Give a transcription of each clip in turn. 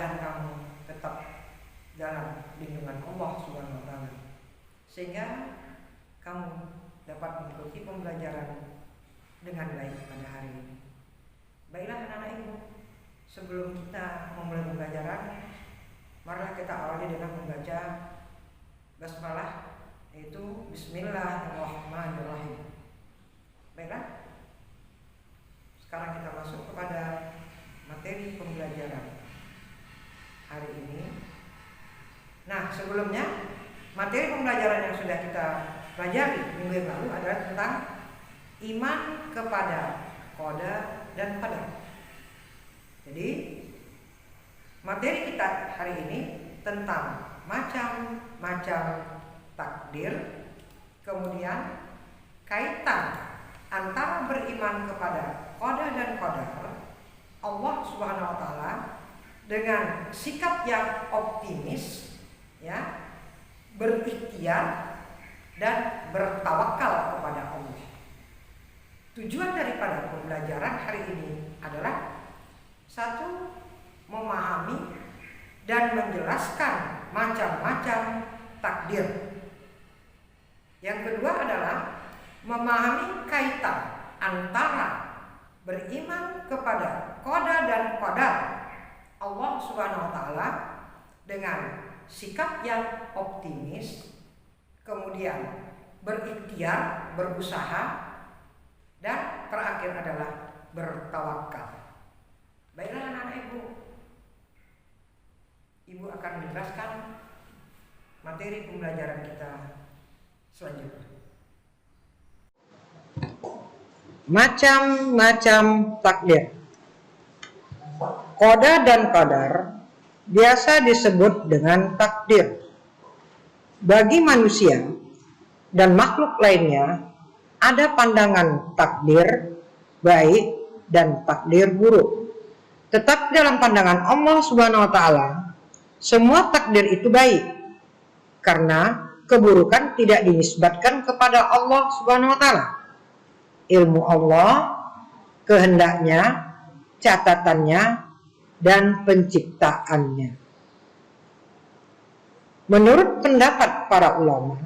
mudah-mudahan kamu tetap dalam lindungan Allah Subhanahu wa taala sehingga kamu dapat mengikuti pembelajaran dengan baik pada hari ini. Baiklah anak-anak ibu, sebelum kita memulai pembelajaran, marilah kita awali dengan membaca basmalah, yaitu Bismillahirrahmanirrahim. Baiklah, sekarang kita masuk kepada materi pembelajaran hari ini. Nah, sebelumnya materi pembelajaran yang sudah kita pelajari minggu yang lalu adalah tentang iman kepada qada dan qadar. Jadi materi kita hari ini tentang macam-macam takdir, kemudian kaitan antara beriman kepada qada dan qadar Allah Subhanahu wa taala dengan sikap yang optimis, ya, berikhtiar dan bertawakal kepada Allah. Tujuan daripada pembelajaran hari ini adalah satu, memahami dan menjelaskan macam-macam takdir. Yang kedua adalah memahami kaitan antara beriman kepada qada dan qadar Allah Subhanahu wa taala dengan sikap yang optimis, kemudian berikhtiar, berusaha, dan terakhir adalah bertawakal. Baiklah anak-anak ibu, ibu akan menjelaskan materi pembelajaran kita selanjutnya. Macam-macam takdir. Qada dan qadar biasa disebut dengan takdir. Bagi manusia dan makhluk lainnya ada pandangan takdir baik dan takdir buruk. Tetapi dalam pandangan Allah Subhanahu wa taala, semua takdir itu baik karena keburukan tidak dinisbatkan kepada Allah Subhanahu wa taala. Ilmu Allah, kehendaknya, catatannya, dan penciptaannya. Menurut pendapat para ulama,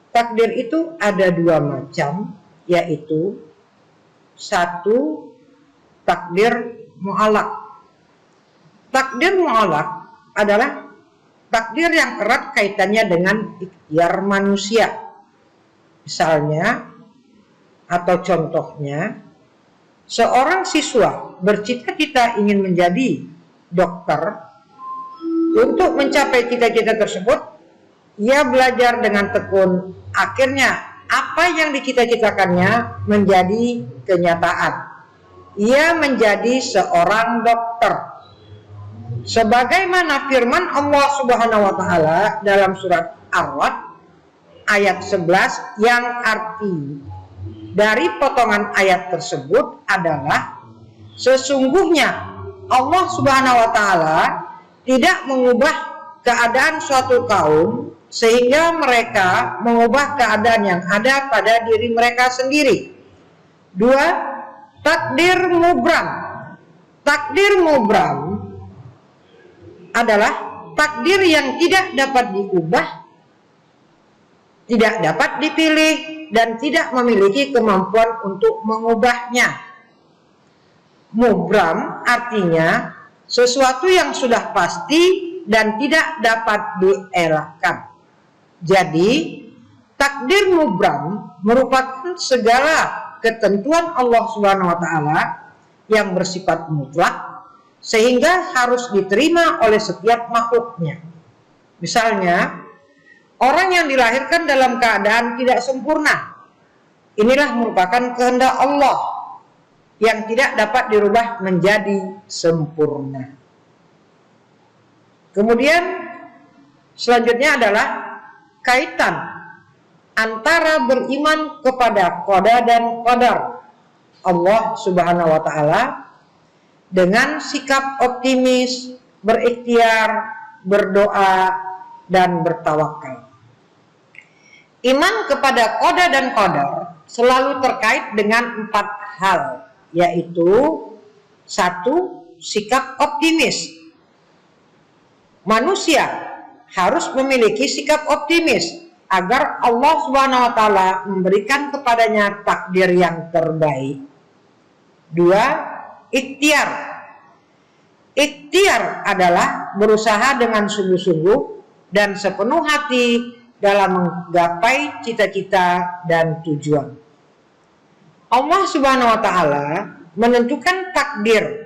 takdir itu ada dua macam, yaitu satu, takdir mu'allaq. Takdir mu'allaq adalah takdir yang erat kaitannya dengan ikhtiar manusia. Misalnya atau contohnya, seorang siswa bercita-cita ingin menjadi dokter. Untuk mencapai cita-cita tersebut, ia belajar dengan tekun. Akhirnya apa yang dicita-citakannya menjadi kenyataan. Ia menjadi seorang dokter. Sebagaimana firman Allah Subhanahu wa taala dalam surat Ar-Ra'd ayat 11 yang arti dari potongan ayat tersebut adalah sesungguhnya Allah Subhanahu wa taala tidak mengubah keadaan suatu kaum sehingga mereka mengubah keadaan yang ada pada diri mereka sendiri. Dua, takdir mubram. Takdir mubram adalah takdir yang tidak dapat diubah, tidak dapat dipilih, dan tidak memiliki kemampuan untuk mengubahnya. Mubram artinya sesuatu yang sudah pasti dan tidak dapat dielakkan. Jadi, takdir mubram merupakan segala ketentuan Allah Subhanahu wa taala yang bersifat mutlak sehingga harus diterima oleh setiap makhluknya. Misalnya, orang yang dilahirkan dalam keadaan tidak sempurna, inilah merupakan kehendak Allah yang tidak dapat dirubah menjadi sempurna. Kemudian selanjutnya adalah kaitan antara beriman kepada qada dan qadar Allah Subhanahu wa taala dengan sikap optimis, berikhtiar, berdoa, dan bertawakal. Iman kepada qada dan qadar selalu terkait dengan 4 hal, yaitu 1. Sikap optimis. manusia harus memiliki sikap optimis agar Allah Subhanahu wa taala memberikan kepadanya takdir yang terbaik. 2. Ikhtiar. Ikhtiar adalah berusaha dengan sungguh-sungguh dan sepenuh hati dalam menggapai cita-cita dan tujuan. Allah Subhanahu wa taala menentukan takdir.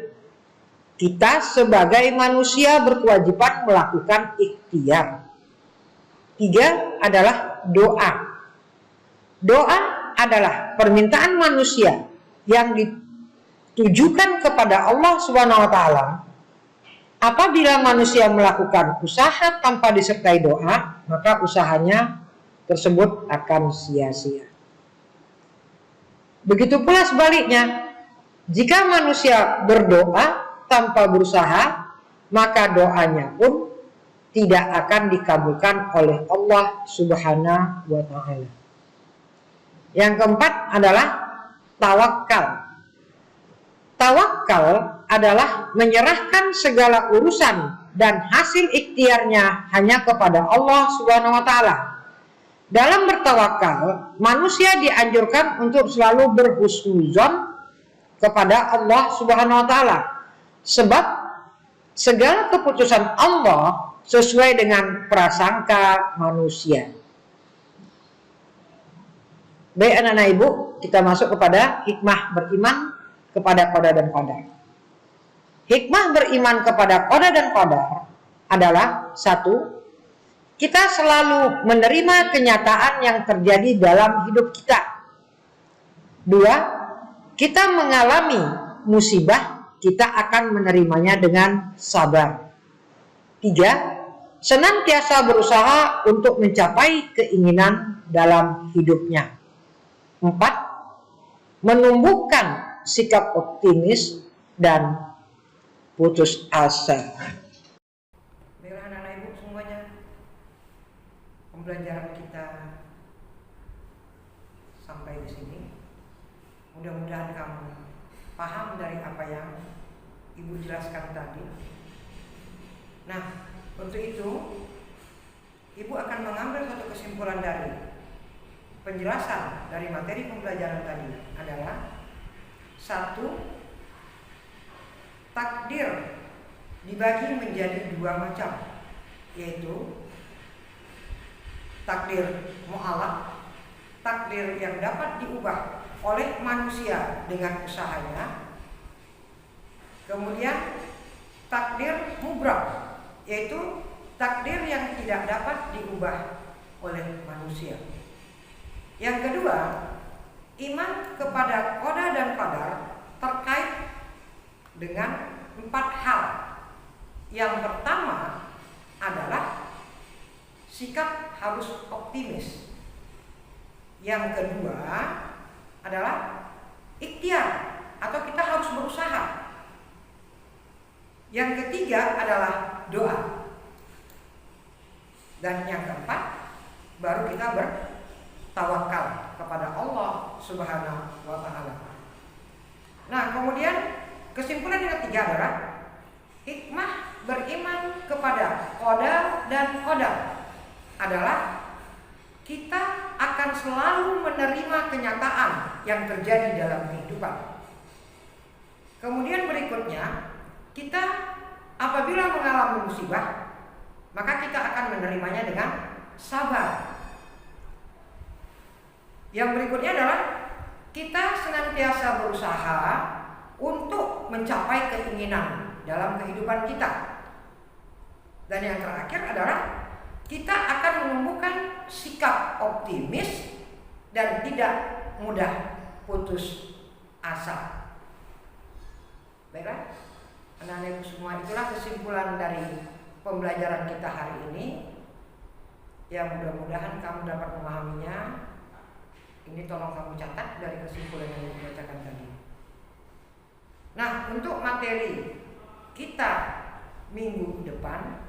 Kita sebagai manusia berkewajiban melakukan ikhtiar. 3 adalah doa. Doa adalah permintaan manusia yang ditujukan kepada Allah Subhanahu wa taala. Apabila manusia melakukan usaha tanpa disertai doa, maka usahanya tersebut akan sia-sia. Begitu pula sebaliknya, jika manusia berdoa tanpa berusaha, maka doanya pun tidak akan dikabulkan oleh Allah Subhanahu wa taala. Yang keempat adalah tawakal. Tawakal adalah menyerahkan segala urusan dan hasil ikhtiarnya hanya kepada Allah Subhanahu wa taala. Dalam bertawakal, manusia dianjurkan untuk selalu berhusnuzon kepada Allah Subhanahu wa taala. Sebab segala keputusan Allah sesuai dengan prasangka manusia. Baik anak-anak ibu, kita masuk kepada hikmah beriman kepada qada dan qadar. Hikmah beriman kepada qada dan qadar adalah 1. Kita selalu menerima kenyataan yang terjadi dalam hidup kita. 2. Kita mengalami musibah, kita akan menerimanya dengan sabar. 3. Senantiasa berusaha untuk mencapai keinginan dalam hidupnya. 4. Menumbuhkan sikap optimis dan putus asa. Baiklah anak-anak ibu semuanya, pembelajaran kita sampai di sini. Mudah-mudahan kamu paham dari apa yang ibu jelaskan tadi. Nah, untuk itu ibu akan mengambil satu kesimpulan dari penjelasan dari materi pembelajaran tadi adalah 1. Takdir dibagi menjadi 2 macam, yaitu takdir mu'alaq, takdir yang dapat diubah oleh manusia dengan usahanya. Kemudian takdir mubrak, yaitu takdir yang tidak dapat diubah oleh manusia. Yang kedua, iman kepada qada dan qadar terkait dengan 4 hal. Yang pertama adalah sikap harus optimis. Yang kedua adalah ikhtiar atau kita harus berusaha. Yang ketiga adalah doa. Dan yang keempat baru kita bertawakal kepada Allah Subhanahu wa taala. Nah, kemudian kesimpulan yang ketiga adalah hikmah beriman kepada qada dan qadar adalah kita akan selalu menerima kenyataan yang terjadi dalam kehidupan. Kemudian berikutnya, kita apabila mengalami musibah, maka kita akan menerimanya dengan sabar. Yang berikutnya adalah kita senantiasa berusaha untuk mencapai keinginan dalam kehidupan kita. Dan yang terakhir adalah kita akan menumbuhkan sikap optimis dan tidak mudah putus asa. Baiklah, anak-anak ibu semua, itulah kesimpulan dari pembelajaran kita hari ini. Yang mudah-mudahan kamu dapat memahaminya. Ini tolong kamu catat dari kesimpulan yang dibacakan tadi. Nah, untuk materi kita minggu depan,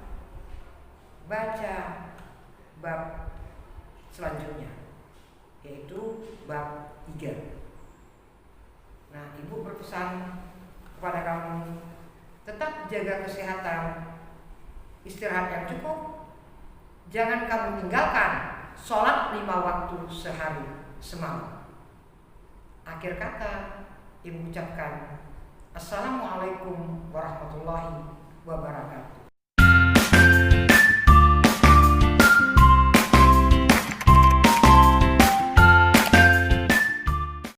baca bab selanjutnya, yaitu bab 3. Nah, ibu berpesan kepada kamu tetap jaga kesehatan, istirahat yang cukup. Jangan kamu tinggalkan sholat 5 waktu sehari semalam. Akhir kata, Ibu ucapkan Assalamualaikum warahmatullahi wabarakatuh.